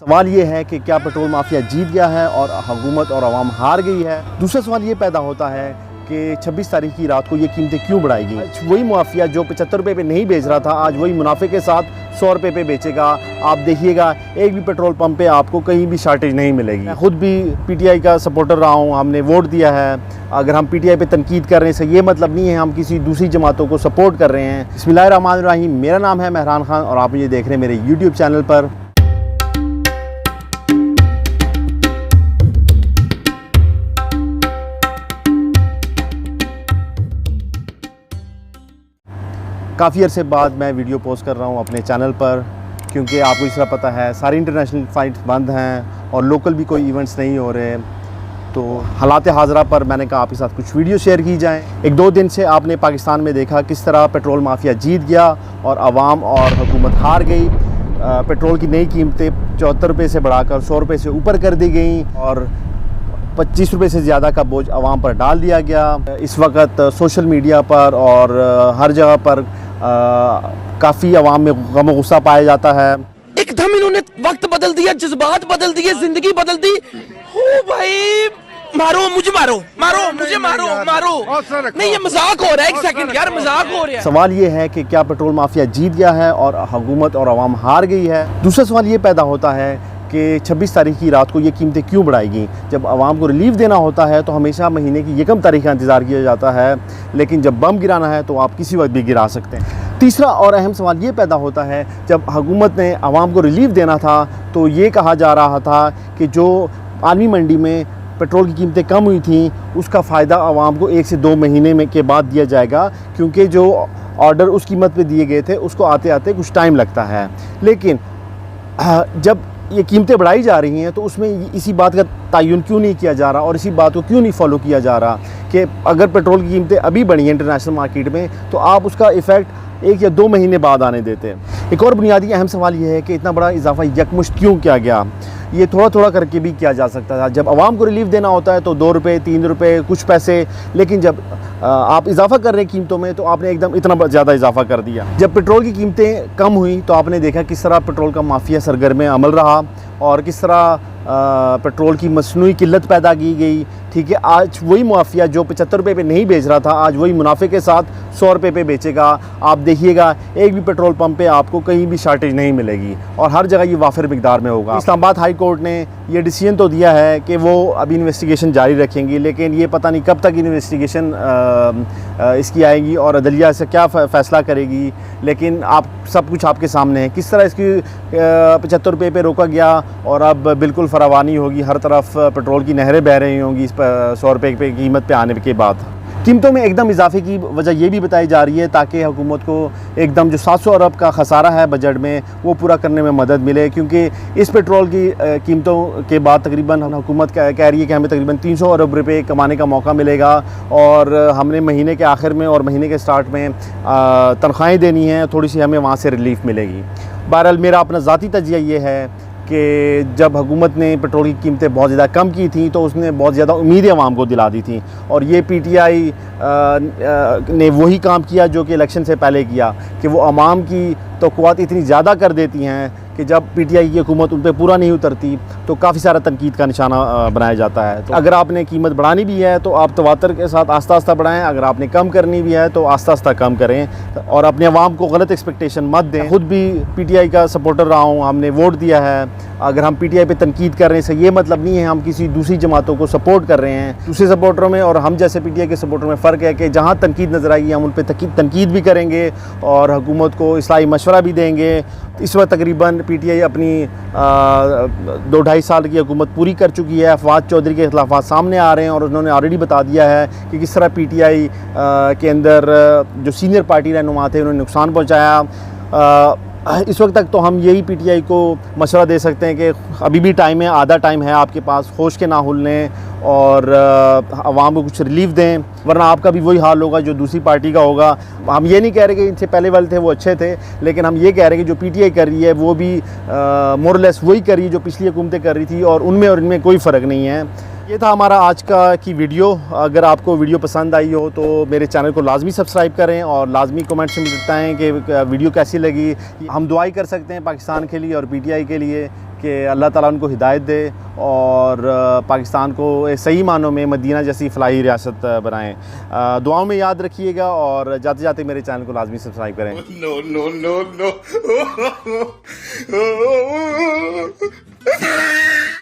सवाल ये है कि क्या पेट्रोल माफिया जीत गया है और हुकूमत और आवाम हार गई है। दूसरा सवाल ये पैदा होता है कि 26 तारीख की रात को ये कीमतें क्यों बढ़ाएगी। वही माफिया जो 75 रुपये पे नहीं बेच रहा था आज वही मुनाफे के साथ 100 रुपये पे बेचेगा। आप देखिएगा एक भी पेट्रोल पंप पे आपको कहीं भी शार्टेज नहीं मिलेगी। मैं खुद भी पीटीआई का सपोर्टर रहा हूँ, हमने वोट दिया है। अगर हम पीटीआई पे तनकीद कर रहे हैं इससे ये मतलब नहीं है हम किसी दूसरी जमातों को सपोर्ट कर रहे हैं। बिस्मिल्लाहिर्रहमानिर्रहीम, मेरा नाम है मेहरान खान और आप मुझे देख रहे हैं मेरे यूट्यूब चैनल पर। काफ़ी अरसे बाद मैं वीडियो पोस्ट कर रहा हूँ अपने चैनल पर, क्योंकि आपको इस तरह पता है सारी इंटरनेशनल फ़्लाइट्स बंद हैं और लोकल भी कोई इवेंट्स नहीं हो रहे। तो हालात हाज़रा पर मैंने कहा आपके साथ कुछ वीडियो शेयर की जाएँ। एक दो दिन से आपने पाकिस्तान में देखा किस तरह पेट्रोल माफिया जीत गया और आवाम और हुकूमत हार गई। पेट्रोल की नई कीमतें 74 रुपये से बढ़ाकर 100 रुपये से ऊपर कर दी गई और 25 रुपये से ज़्यादा का बोझ आवाम पर डाल दिया गया। इस वक्त सोशल मीडिया पर और हर जगह पर काफ़ी आवाम में गम गुस्सा पाया जाता है। एकदम इन्होंने वक्त बदल दिया, जज्बात बदल दिए, जिंदगी बदल दी। हो भाई, मारो मुझे, मारो मारो मुझे, मारो मारो। नहीं, ये मजाक हो रहा है। एक सेकंड यार, मजाक हो रहा है। सवाल ये है कि क्या पेट्रोल माफिया जीत गया है और हुकूमत और आवाम हार गई है। दूसरा सवाल ये पैदा होता है कि 26 तारीख की रात को ये कीमतें क्यों बढ़ाएगी। जब आवाम को रिलीफ देना होता है तो हमेशा महीने की यकम तारीख का इंतज़ार किया जाता है, लेकिन जब बम गिराना है तो आप किसी वक्त भी गिरा सकते हैं। तीसरा और अहम सवाल ये पैदा होता है, जब हुकूमत ने आवाम को रिलीफ देना था तो ये कहा जा रहा था कि जो आलमी मंडी में पेट्रोल की कीमतें कम हुई थी उसका फ़ायदा आवाम को 1 से 2 महीने में के बाद दिया जाएगा, क्योंकि जो ऑर्डर उस कीमत पे दिए गए थे उसको आते आते कुछ टाइम लगता है। लेकिन जब ये कीमतें बढ़ाई जा रही हैं तो उसमें इसी बात का तयन क्यों नहीं किया जा रहा और इसी बात को क्यों नहीं फॉलो किया जा रहा कि अगर पेट्रोल की कीमतें अभी बढ़ी हैं इंटरनेशनल मार्केट में तो आप उसका इफ़ेक्ट 1 या 2 महीने बाद आने देते हैं। एक और बुनियादी अहम सवाल ये है कि इतना बड़ा इजाफा यकमुश्त क्यों किया गया। ये थोड़ा थोड़ा करके भी किया जा सकता था। जब आवाम को रिलीफ देना होता है तो 2 रुपये 3 रुपये कुछ पैसे, लेकिन जब आप इजाफा कर रहे हैं कीमतों में तो आपने एकदम इतना ज़्यादा इजाफा कर दिया। जब पेट्रोल की कीमतें कम हुई तो आपने देखा किस तरह पेट्रोल का माफिया सरगर्म अमल रहा और किस तरह पेट्रोल की मसनूई किल्लत पैदा की गई। ठीक है, आज वही माफिया जो 75 रुपये पे नहीं बेच रहा था आज वही मुनाफे के साथ 100 रुपये पे बेचेगा। आप देखिएगा एक भी पेट्रोल पंप पे आपको कहीं भी शार्टेज नहीं मिलेगी और हर जगह ये वाफिर मिकदार में होगा। इस्लामाबाद हाई कोर्ट ने ये डिसीजन तो दिया है कि वो अभी इन्वेस्टिगेशन जारी रखेंगी, लेकिन ये पता नहीं कब तक इन्वेस्टिगेशन इसकी आएगी और अदलिया इससे क्या फ़ैसला करेगी। लेकिन आप सब कुछ आपके सामने है किस तरह इसकी 75 रुपये पे रोका गया और अब बिल्कुल फरावानी होगी, हर तरफ पेट्रोल की नहरें बह रही होंगी इस 100 रुपये पे कीमत पे आने के बाद। कीमतों में एकदम इजाफे की वजह ये भी बताई जा रही है ताकि हुकूमत को एकदम जो 700 अरब का खसारा है बजट में वो पूरा करने में मदद मिले, क्योंकि इस पेट्रोल की कीमतों के बाद तकरीबन हुकूमत कह रही है कि हमें तकरीबन 300 अरब रुपये कमाने का मौका मिलेगा और हमने महीने के आखिर में और महीने के स्टार्ट में तनख्वाहें देनी हैं, थोड़ी सी हमें वहाँ से रिलीफ मिलेगी। बहरहाल मेरा अपना ज़ाती तजिया ये है कि जब हुकूमत ने पेट्रोल की कीमतें बहुत ज़्यादा कम की थी तो उसने बहुत ज़्यादा उम्मीदें आवाम को दिला दी थी और ये पीटीआई ने वही काम किया जो कि इलेक्शन से पहले किया कि वो आवाम की तौक़ुआत इतनी ज़्यादा कर देती हैं कि जब पीटीआई की हुकूमत उन पर पूरा नहीं उतरती तो काफ़ी सारा तनकीद का निशाना बनाया जाता है। तो अगर आपने कीमत बढ़ानी भी है तो आप तवातर के साथ आस्ता आस्ता बढ़ाएं, अगर आपने कम करनी भी है तो आस्ता आस्ता कम करें और अपने आवाम को गलत एक्सपेक्टेशन मत दें। खुद भी पीटीआई का सपोर्टर रहा हूँ, हमने वोट दिया है। अगर हम पीटीआई पे तनकीद कर रहे हैं इससे ये मतलब नहीं है हम किसी दूसरी जमातों को सपोर्ट कर रहे हैं। दूसरे सपोर्टरों में और हम जैसे पीटीआई के सपोर्टर में फ़र्क है कि जहाँ तनकीद नज़र आएगी हम उन पर तनकीद भी करेंगे और हुकूमत को इस्लाही मशवरा भी देंगे। इस वक्त तकरीबन पीटीआई अपनी 2-2.5 साल की हुकूमत पूरी कर चुकी है। फवाद चौधरी के खिलाफात सामने आ रहे हैं और उन्होंने ऑलरेडी बता दिया है कि किस तरह पीटीआई के अंदर जो सीनियर पार्टी रहनुमा थे उन्होंने नुकसान पहुँचाया। इस वक्त तक तो हम यही पीटीआई को मशवरा दे सकते हैं कि अभी भी टाइम है, आधा टाइम है आपके पास, होश के ना हुलने और आवाम को कुछ रिलीफ दें, वरना आपका भी वही हाल होगा जो दूसरी पार्टी का होगा। हम ये नहीं कह रहे कि इनसे पहले वाले थे वो अच्छे थे, लेकिन हम ये कह रहे हैं कि जो पीटीआई कर रही है वो भी मोरलेस वही कर रही है जो पिछली हुकूमतें कर रही थी और इनमें कोई फ़र्क नहीं है। ये था हमारा आज की वीडियो। अगर आपको वीडियो पसंद आई हो तो मेरे चैनल को लाजमी सब्सक्राइब करें और लाजमी कमेंट्स में बताएं कि वीडियो कैसी लगी। हम दुआई कर सकते हैं पाकिस्तान के लिए और पीटीआई के लिए कि अल्लाह ताला उनको हिदायत दे और पाकिस्तान को सही मानों में मदीना जैसी फ़लाही रियासत बनाएं। दुआओं में याद रखिएगा और जाते जाते मेरे चैनल को लाजमी सब्सक्राइब करें। No.